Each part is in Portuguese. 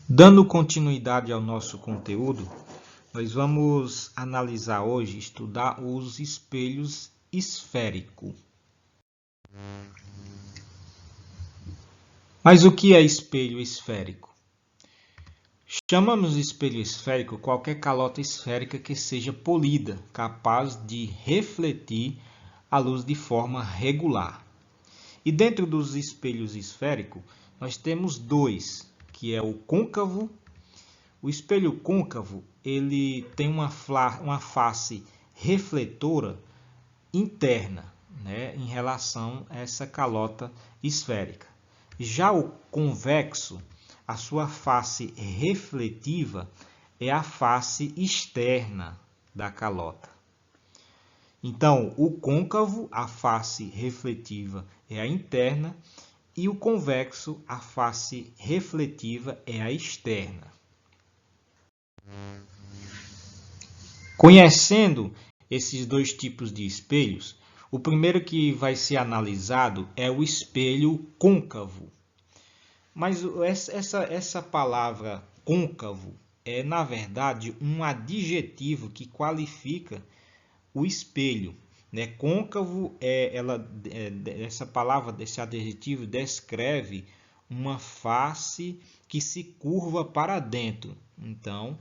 Dando continuidade ao nosso conteúdo, nós vamos analisar hoje, estudar os espelhos esféricos. Mas o que é espelho esférico? Chamamos de espelho esférico qualquer calota esférica que seja polida, capaz de refletir a luz de forma regular. E dentro dos espelhos esféricos, nós temos dois, que é o côncavo. O espelho côncavo ele tem uma face refletora interna, em relação a essa calota esférica. Já o convexo, a sua face refletiva é a face externa da calota. Então, o côncavo, a face refletiva é a interna, e o convexo, a face refletiva é a externa. Conhecendo esses dois tipos de espelhos, o primeiro que vai ser analisado é o espelho côncavo. Mas essa palavra côncavo é, na verdade, um adjetivo que qualifica o espelho. Côncavo, essa palavra, esse adjetivo, descreve uma face que se curva para dentro. Então,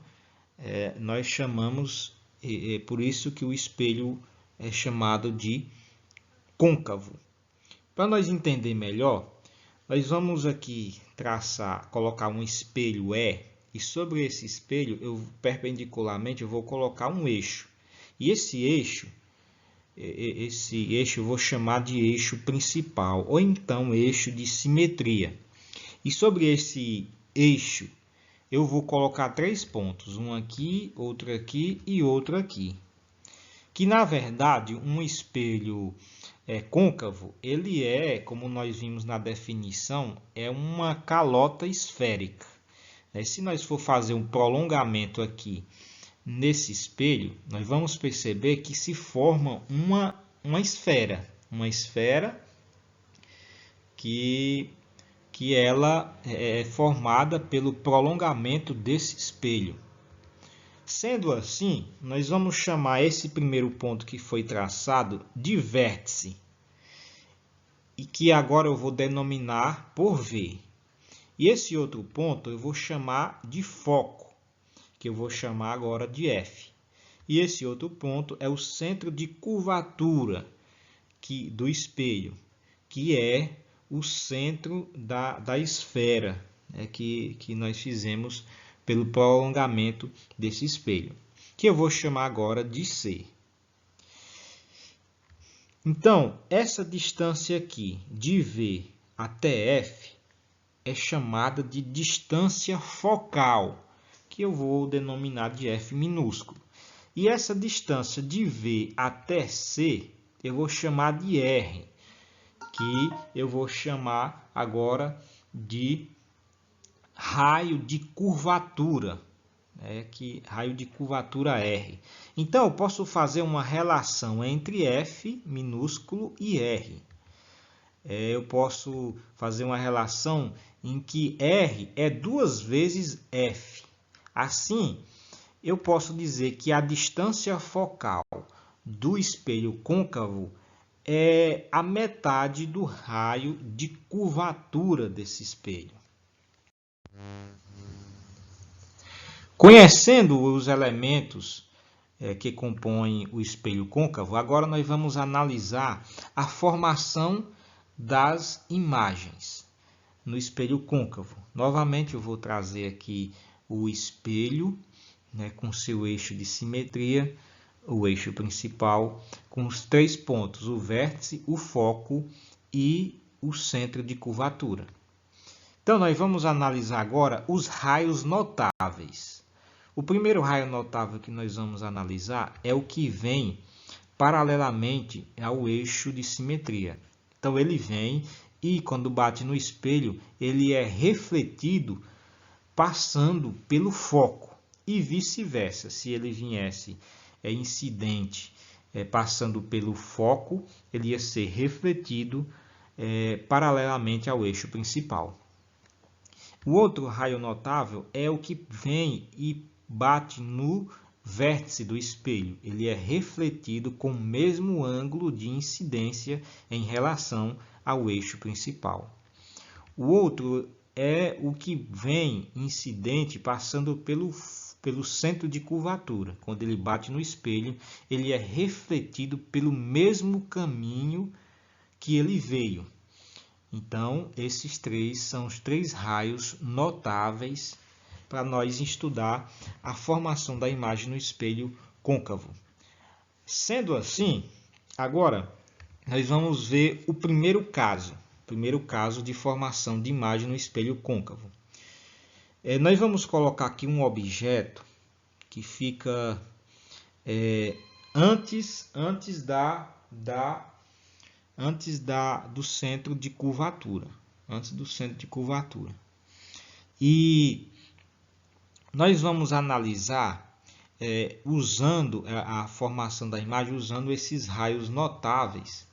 nós chamamos, por isso que o espelho é chamado de côncavo. Para nós entender melhor, nós vamos aqui colocar um espelho e sobre esse espelho, perpendicularmente, eu vou colocar um eixo. E esse eixo eu vou chamar de eixo principal, ou então eixo de simetria. E sobre esse eixo, eu vou colocar 3 pontos, um aqui, outro aqui e outro aqui. Que, na verdade, um espelho côncavo, ele como nós vimos na definição, é uma calota esférica. Se nós for fazer um prolongamento aqui nesse espelho, nós vamos perceber que se forma uma esfera que ela é formada pelo prolongamento desse espelho. Sendo assim, nós vamos chamar esse primeiro ponto que foi traçado de vértice, e que agora eu vou denominar por V. E esse outro ponto eu vou chamar de foco, que eu vou chamar agora de F. E esse outro ponto é o centro de curvatura do espelho, que é o centro da esfera, que nós fizemos pelo prolongamento desse espelho, que eu vou chamar agora de C. Então, essa distância aqui, de V até F, é chamada de distância focal, que eu vou denominar de F minúsculo. E essa distância de V até C, eu vou chamar de R, que eu vou chamar agora de raio de curvatura, raio de curvatura R. Então, eu posso fazer uma relação entre F minúsculo e R. Eu posso fazer uma relação em que R é 2 vezes F. Assim, eu posso dizer que a distância focal do espelho côncavo é a metade do raio de curvatura desse espelho. Conhecendo os elementos que compõem o espelho côncavo, agora nós vamos analisar a formação das imagens no espelho côncavo. Novamente, eu vou trazer aqui o espelho, com seu eixo de simetria, o eixo principal, com os 3 pontos, o vértice, o foco e o centro de curvatura. Então, nós vamos analisar agora os raios notáveis. O primeiro raio notável que nós vamos analisar é o que vem paralelamente ao eixo de simetria. Então, ele vem e, quando bate no espelho, ele é refletido passando pelo foco e vice-versa. Se ele viesse incidente passando pelo foco, ele ia ser refletido paralelamente ao eixo principal. O outro raio notável é o que vem e bate no vértice do espelho. Ele é refletido com o mesmo ângulo de incidência em relação ao eixo principal. O outro é o que vem incidente passando pelo centro de curvatura. Quando ele bate no espelho, ele é refletido pelo mesmo caminho que ele veio. Então, esses três são os três raios notáveis para nós estudar a formação da imagem no espelho côncavo. Sendo assim, agora nós vamos ver o primeiro caso de formação de imagem no espelho côncavo. Nós vamos colocar aqui um objeto que fica antes do centro de curvatura. E nós vamos analisar usando a formação da imagem, usando esses raios notáveis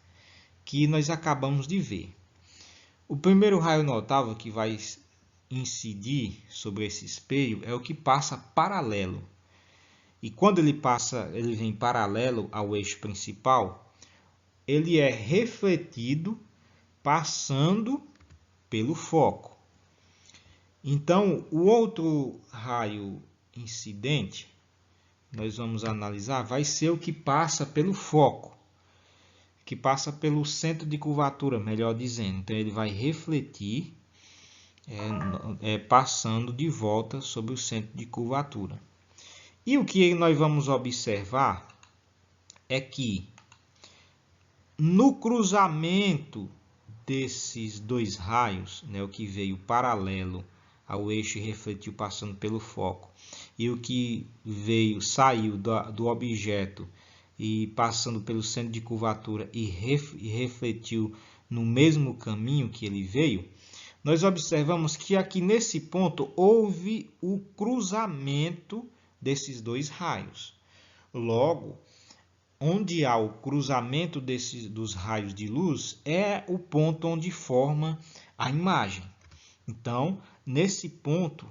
que nós acabamos de ver. O primeiro raio notável que vai incidir sobre esse espelho é o que passa paralelo. E quando ele vem paralelo ao eixo principal, ele é refletido passando pelo foco. Então, o outro raio incidente, nós vamos analisar, vai ser o que passa pelo foco, que passa pelo centro de curvatura, melhor dizendo. Então, ele vai refletir, passando de volta sobre o centro de curvatura. E o que nós vamos observar é que no cruzamento desses dois raios, o que veio paralelo ao eixo e refletiu passando pelo foco, e o que saiu do objeto e passando pelo centro de curvatura e refletiu no mesmo caminho que ele veio, nós observamos que aqui nesse ponto houve o cruzamento desses dois raios. Logo, onde há o cruzamento dos raios de luz é o ponto onde forma a imagem. Então, nesse ponto,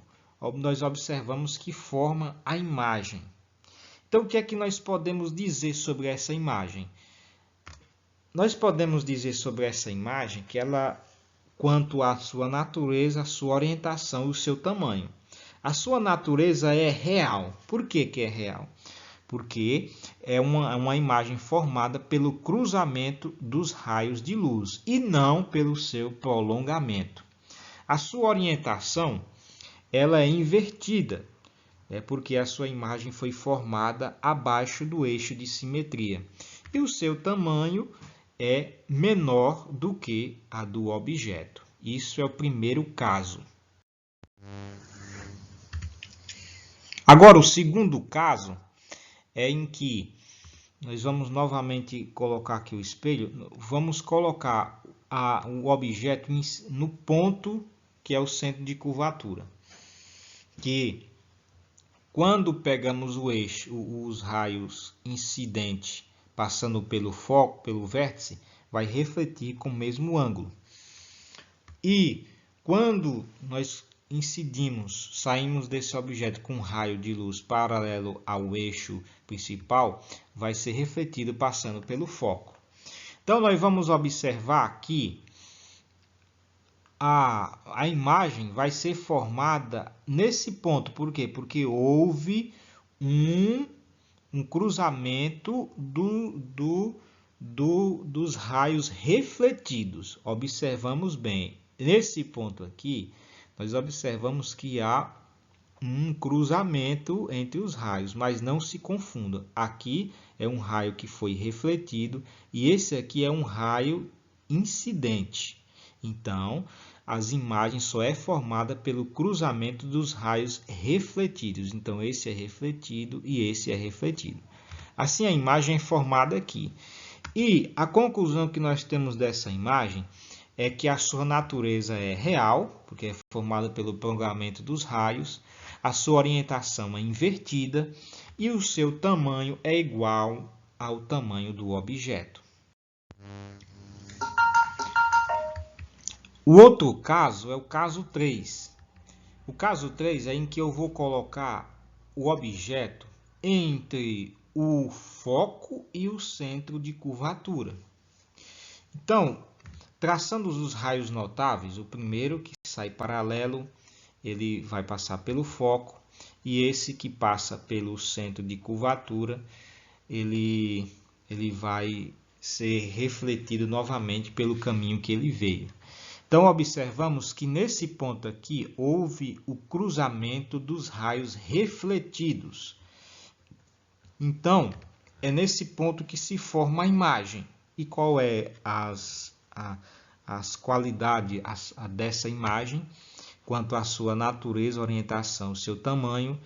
nós observamos que forma a imagem. Então, o que é que nós podemos dizer sobre essa imagem? Nós podemos dizer sobre essa imagem que ela, quanto à sua natureza, a sua orientação e o seu tamanho. A sua natureza é real. Por que é real? Porque é uma imagem formada pelo cruzamento dos raios de luz e não pelo seu prolongamento. A sua orientação ela é invertida, porque a sua imagem foi formada abaixo do eixo de simetria. E o seu tamanho é menor do que a do objeto. Isso é o primeiro caso. Agora, o segundo caso é em que nós vamos novamente colocar aqui o espelho, vamos colocar o objeto no ponto que é o centro de curvatura. Que quando pegamos o eixo, os raios incidentes passando pelo foco, pelo vértice, vai refletir com o mesmo ângulo. E quando nós saímos desse objeto com um raio de luz paralelo ao eixo principal, vai ser refletido passando pelo foco. Então, nós vamos observar que a imagem vai ser formada nesse ponto. Por quê? Porque houve um cruzamento dos raios refletidos. Observamos bem. Nesse ponto aqui, nós observamos que há um cruzamento entre os raios, mas não se confunda. Aqui é um raio que foi refletido e esse aqui é um raio incidente. Então, as imagens só é formada pelo cruzamento dos raios refletidos. Então, esse é refletido e esse é refletido. Assim, a imagem é formada aqui. E a conclusão que nós temos dessa imagem é que a sua natureza é real, porque é formada pelo prolongamento dos raios, a sua orientação é invertida e o seu tamanho é igual ao tamanho do objeto. O outro caso é o caso 3, O caso 3 é em que eu vou colocar o objeto entre o foco e o centro de curvatura. Então, traçando os raios notáveis, o primeiro que sai paralelo, ele vai passar pelo foco, e esse que passa pelo centro de curvatura, ele vai ser refletido novamente pelo caminho que ele veio. Então, observamos que nesse ponto aqui houve o cruzamento dos raios refletidos. Então, é nesse ponto que se forma a imagem. E qual é as qualidades dessa imagem? Quanto à sua natureza, orientação, seu tamanho,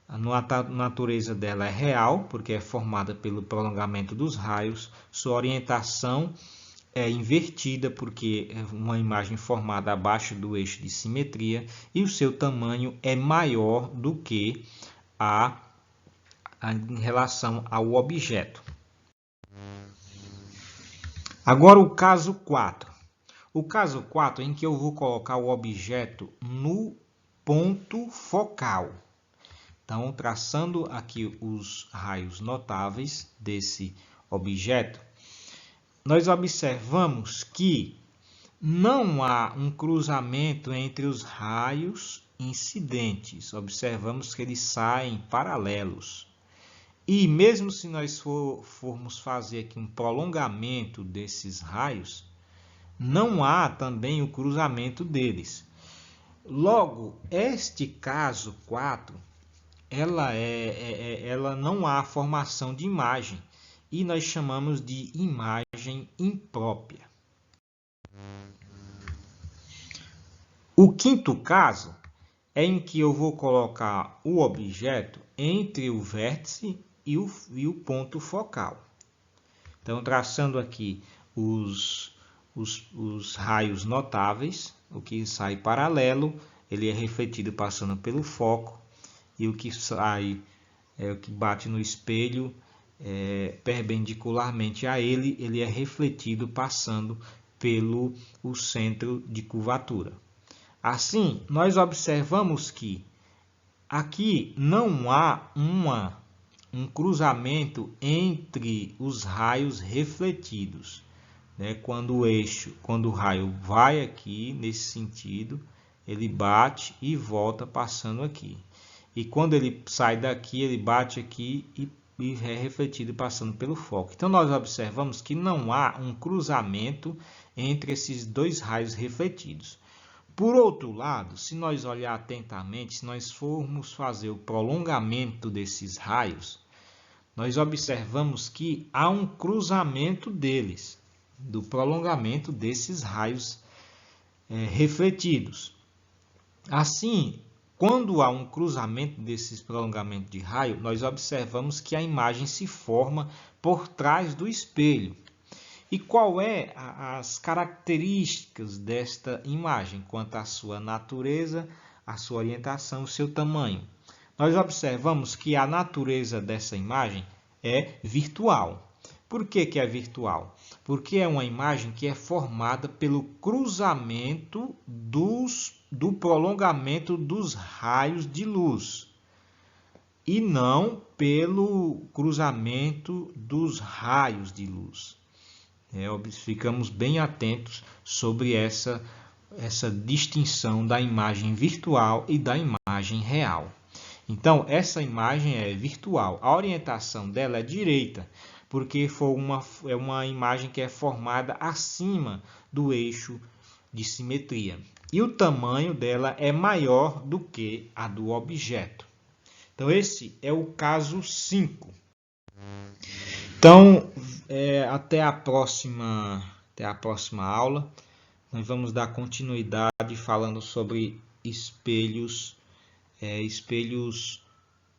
a natureza dela é real, porque é formada pelo prolongamento dos raios. Sua orientação é invertida, porque é uma imagem formada abaixo do eixo de simetria. E o seu tamanho é maior do que em relação ao objeto. Agora o caso 4. O caso 4 é em que eu vou colocar o objeto no ponto focal. Então, traçando aqui os raios notáveis desse objeto, nós observamos que não há um cruzamento entre os raios incidentes. Observamos que eles saem paralelos. E mesmo se nós formos fazer aqui um prolongamento desses raios, não há também o cruzamento deles. Logo, este caso 4, ela não há formação de imagem, e nós chamamos de imagem imprópria. O quinto caso é em que eu vou colocar o objeto entre o vértice e o ponto focal. Então, traçando aqui os raios notáveis, o que sai paralelo, ele é refletido passando pelo foco, e o que sai, o que bate no espelho, perpendicularmente a ele é refletido passando pelo centro de curvatura. Assim, nós observamos que aqui não há um cruzamento entre os raios refletidos. Quando o raio vai aqui nesse sentido, ele bate e volta passando aqui. E quando ele sai daqui, ele bate aqui e é refletido passando pelo foco. Então, nós observamos que não há um cruzamento entre esses dois raios refletidos. Por outro lado, se nós olhar atentamente, se nós formos fazer o prolongamento desses raios, nós observamos que há um cruzamento deles, do prolongamento desses raios refletidos. Assim, quando há um cruzamento desses prolongamentos de raio, nós observamos que a imagem se forma por trás do espelho. E qual é as características desta imagem, quanto à sua natureza, a sua orientação, o seu tamanho? Nós observamos que a natureza dessa imagem é virtual. Por que é virtual? Porque é uma imagem que é formada pelo cruzamento do prolongamento dos raios de luz, e não pelo cruzamento dos raios de luz. Ficamos bem atentos sobre essa distinção da imagem virtual e da imagem real. Então, essa imagem é virtual. A orientação dela é direita, porque é uma imagem que é formada acima do eixo de simetria. E o tamanho dela é maior do que a do objeto. Então, esse é o caso 5. Então, até a próxima aula, nós vamos dar continuidade falando sobre espelhos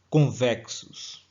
convexos.